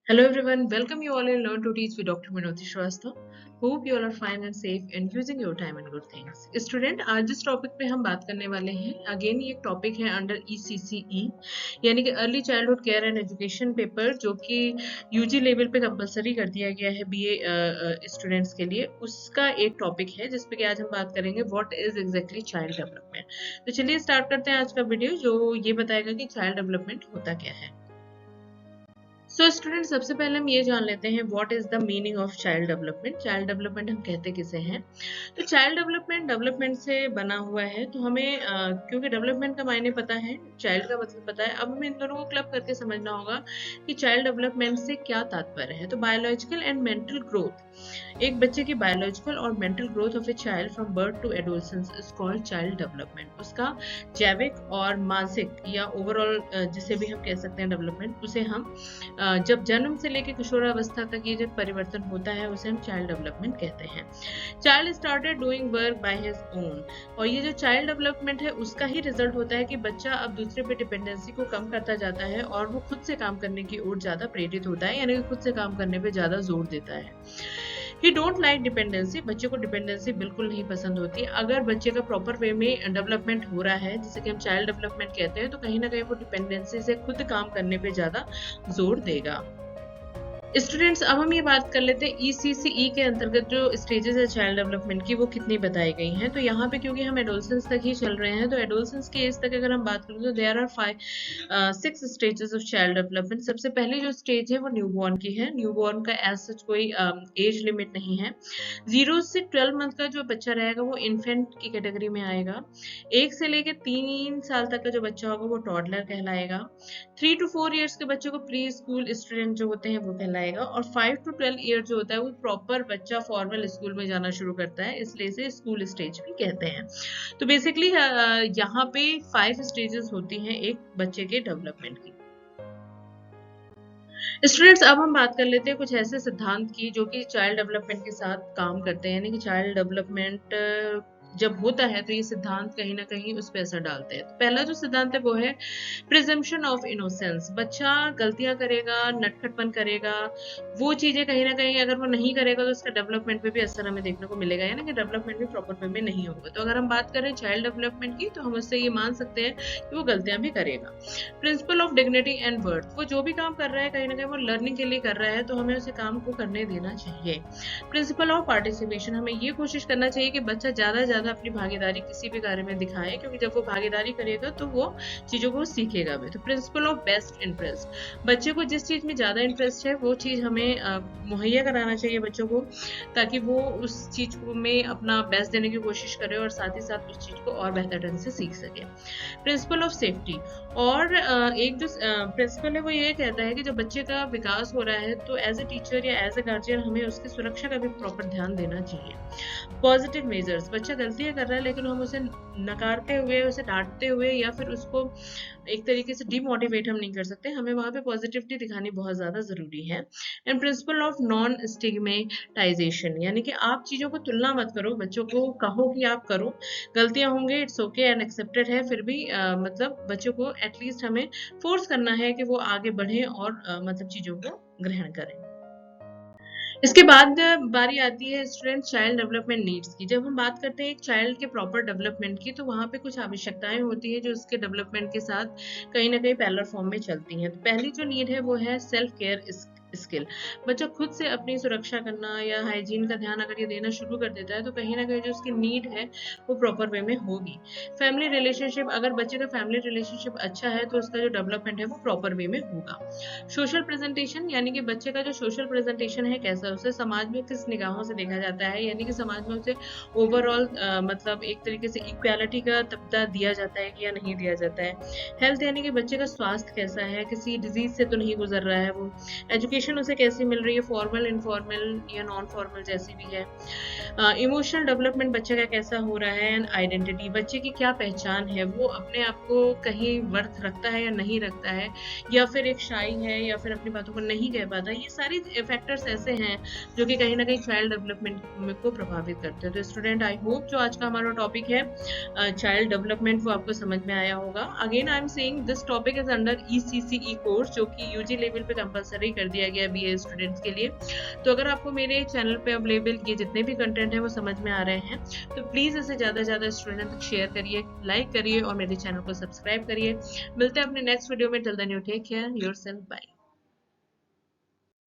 Hello everyone, welcome you all in Learn to Teach with Dr. Minoti Shrestha. Hope you all are fine and safe and using your time and good things. Student आज जिस topic पे हम बात करने वाले हैं again ये एक टॉपिक है अंडर ECCE यानी कि early childhood care and education paper जो कि यूजी लेवल पे कंपलसरी कर दिया गया है BA स्टूडेंट्स के लिए। उसका एक टॉपिक है जिस पे कि आज हम बात करेंगे what is exactly child development. तो चलिए स्टार्ट करते हैं आज का वीडियो जो ये बताएगा कि चाइल्ड डेवलपमेंट होता क्या है। सो स्टूडेंट सबसे पहले हम ये जान लेते हैं what is the meaning of child development. Child development हम कहते किसे हैं? तो चाइल्ड डेवलपमेंट से बना हुआ है। तो हमें क्योंकि डेवलपमेंट का मायने पता है, चाइल्ड का मतलब पता है, अब हमें इन दोनों को क्लब करके समझना होगा कि चाइल्ड डेवलपमेंट से क्या तात्पर्य है। तो बायोलॉजिकल एंड मेंटल ग्रोथ, एक बच्चे की बायोलॉजिकल और mental growth of a child from birth to adolescence is called child development. उसका जैविक और मानसिक या ओवरऑल जिसे भी हम कह सकते हैं डेवलपमेंट, उसे हम जब जन्म से लेकर किशोरावस्था तक ये जब परिवर्तन होता है उसे हम चाइल्ड डेवलपमेंट कहते हैं। Child started doing work by his own, और ये जो चाइल्ड डेवलपमेंट है उसका ही रिजल्ट होता है कि बच्चा अब दूसरे पे डिपेंडेंसी को कम करता जाता है और वो खुद से काम करने की ओर ज्यादा प्रेरित होता है, यानी कि खुद से काम करने पे ज्यादा जोर देता है। ही डोंट लाइक डिपेंडेंसी, बच्चे को डिपेंडेंसी बिल्कुल नहीं पसंद होती। अगर बच्चे का प्रॉपर वे में डेवलपमेंट हो रहा है जिसे कि हम चाइल्ड डेवलपमेंट कहते हैं, तो कहीं ना कहीं वो डिपेंडेंसी से खुद काम करने पे ज्यादा जोर देगा। स्टूडेंट्स अब हम ये बात कर लेते हैं ECCE के अंतर्गत जो स्टेजेस है चाइल्ड डेवलपमेंट की वो कितनी बताई गई हैं। तो यहाँ पे क्योंकि हम एडोलसेंस तक ही चल रहे हैं, तो एडोलसेंस के एज तक अगर हम बात करें तो there are 6 stages of child development. सबसे पहले जो स्टेज है वो न्यूबॉर्न की है। न्यूबॉर्न का एज सच कोई एज लिमिट नहीं है। 0 से 12 मंथ का जो बच्चा रहेगा वो इन्फेंट की कैटेगरी में आएगा। 1 से लेकर 3 साल तक का जो बच्चा होगा वो टॉडलर कहलाएगा। 3 to 4 ईयर्स के बच्चे को प्री स्कूल स्टूडेंट जो होते हैं वो कहलाएगा, और 5 to 12 ईयर जो होता है वो प्रॉपर बच्चा फॉर्मल स्कूल में जाना शुरू करता है, इसलिए इसे स्कूल स्टेज भी कहते हैं। तो बेसिकली यहाँ पे 5 स्टेजेस होती हैं एक बच्चे के डेवलपमेंट की। स्टूडेंट्स अब हम बात कर लेते हैं कुछ ऐसे सिद्धांत की जो कि चाइल्ड डेवलपमेंट के साथ काम करते हैं, यानी कि चाइल्ड डेवलपमेंट जब होता है तो ये सिद्धांत कहीं ना कहीं उस पर असर डालते हैं। तो पहला जो सिद्धांत है वो है प्रिजम्पशन ऑफ इनोसेंस। बच्चा गलतियां करेगा, नटखटपन करेगा, वो चीजें कहीं ना कहीं अगर वो नहीं करेगा तो उसका डेवलपमेंट पे भी असर हमें देखने को मिलेगा, यानी कि डेवलपमेंट भी प्रॉपर वे में नहीं होगा। तो अगर हम बात करें चाइल्ड डेवलपमेंट की तो हम उससे ये मान सकते हैं कि वो गलतियां भी करेगा। Principle of dignity and worth, वो जो भी काम कर रहा है कहीं ना कहीं वो लर्निंग के लिए कर रहा है, तो हमें उसे काम को करने देना चाहिए। प्रिंसिपल ऑफ पार्टिसिपेशन, हमें ये कोशिश करना चाहिए कि बच्चा ज्यादा से ज्यादा अपनी भागीदारी किसी भी कार्य में दिखाए, क्योंकि जब वो भागीदारी करेगा तो वो चीजों को सीखेगा भी। तो प्रिंसिपल ऑफ बेस्ट इंटरेस्ट, बच्चे को जिस चीज में ज्यादा इंटरेस्ट है वो चीज हमें मुहैया कराना चाहिए बच्चों को, ताकि वो उस चीज को में अपना बेस्ट देने की कोशिश करे और साथ ही साथ उस चीज को और बेहतर ढंग से सीख सके। प्रिंसिपल ऑफ सेफ्टी, और एक जो प्रिंसिपल है वो ये कहता है कि जब बच्चे का विकास हो रहा है तो एज ए टीचर या एज ए गार्जियन हमें उसकी सुरक्षा का भी प्रॉपर ध्यान देना चाहिए। पॉजिटिव मेजर्स, बच्चा गलतियां कर रहा है लेकिन हम उसे नकारते हुए, उसे डांटते हुए या फिर उसको एक तरीके से डिमोटिवेट हम नहीं कर सकते, हमें वहां पे पॉजिटिविटी दिखानी बहुत ज्यादा जरूरी है। And principle of non stigmatisation, यानी कि आप चीजों को तुलना मत करो, बच्चों को कहो कि आप करो, गलतियां होंगे, इट्स ओके एंड एक्सेप्टेड है, फिर भी मतलब बच्चों को एटलीस्ट हमें फोर्स करना है कि वो आगे बढ़े और मतलब चीजों को ग्रहण करें। इसके बाद बारी आती है स्टूडेंट चाइल्ड डेवलपमेंट नीड्स की। जब हम बात करते हैं एक चाइल्ड के प्रॉपर डेवलपमेंट की तो वहाँ पे कुछ आवश्यकताएं होती है जो उसके डेवलपमेंट के साथ कहीं ना कहीं पैरेलल फॉर्म में चलती हैं। तो पहली जो नीड है वो है सेल्फ केयर स्किल। बच्चा खुद से अपनी सुरक्षा करना या हाइजीन का ध्यान अगर ये देना शुरू कर देता है तो कहीं ना कहीं जो उसकी नीड है वो प्रॉपर वे में होगी। फैमिली रिलेशनशिप, अगर बच्चे का फैमिली रिलेशनशिप अच्छा है तो उसका जो डेवलपमेंट है वो प्रॉपर वे में होगा। सोशल प्रेजेंटेशन, यानी कि बच्चे का जो सोशल प्रेजेंटेशन है कैसा, उसे समाज में किस निगाहों से देखा जाता है, यानी कि समाज में उसे ओवरऑल मतलब एक तरीके से इक्वालिटी का तबदा दिया जाता है कि या नहीं दिया जाता है। हेल्थ, यानी कि बच्चे का स्वास्थ्य कैसा है, किसी डिजीज से तो नहीं गुजर रहा है वो। एजुकेशन उसे कैसी मिल रही है, फॉर्मल, इनफॉर्मल या नॉन फॉर्मल जैसी भी है। इमोशनल डेवलपमेंट बच्चे का कैसा हो रहा है। एंड आइडेंटिटी, बच्चे की क्या पहचान है, वो अपने आप को कहीं वर्थ रखता है या नहीं रखता है, या फिर एक शाई है या फिर अपनी बातों को नहीं कह पाता। ये सारी फैक्टर्स ऐसे हैं जो कि कहीं ना कहीं चाइल्ड डेवलपमेंट को प्रभावित करते हैं। तो स्टूडेंट आई होप जो आज का हमारा टॉपिक है चाइल्ड डेवलपमेंट वो आपको समझ में आया होगा। Again I am saying this topic is under ECCE course जो कि UG लेवल पे कंपलसरी कर दिया गया BA स्टूडेंट्स के लिए। तो अगर आपको मेरे चैनल पे अवेलेबल ये जितने भी कंटेंट है वो समझ में आ रहे हैं तो प्लीज़ इसे ज़्यादा से ज़्यादा स्टूडेंट तक शेयर करिए, लाइक करिए और मेरे चैनल को सब्सक्राइब करिए। मिलते हैं अपने नेक्स्ट वीडियो में। Till then you take care yourself, bye.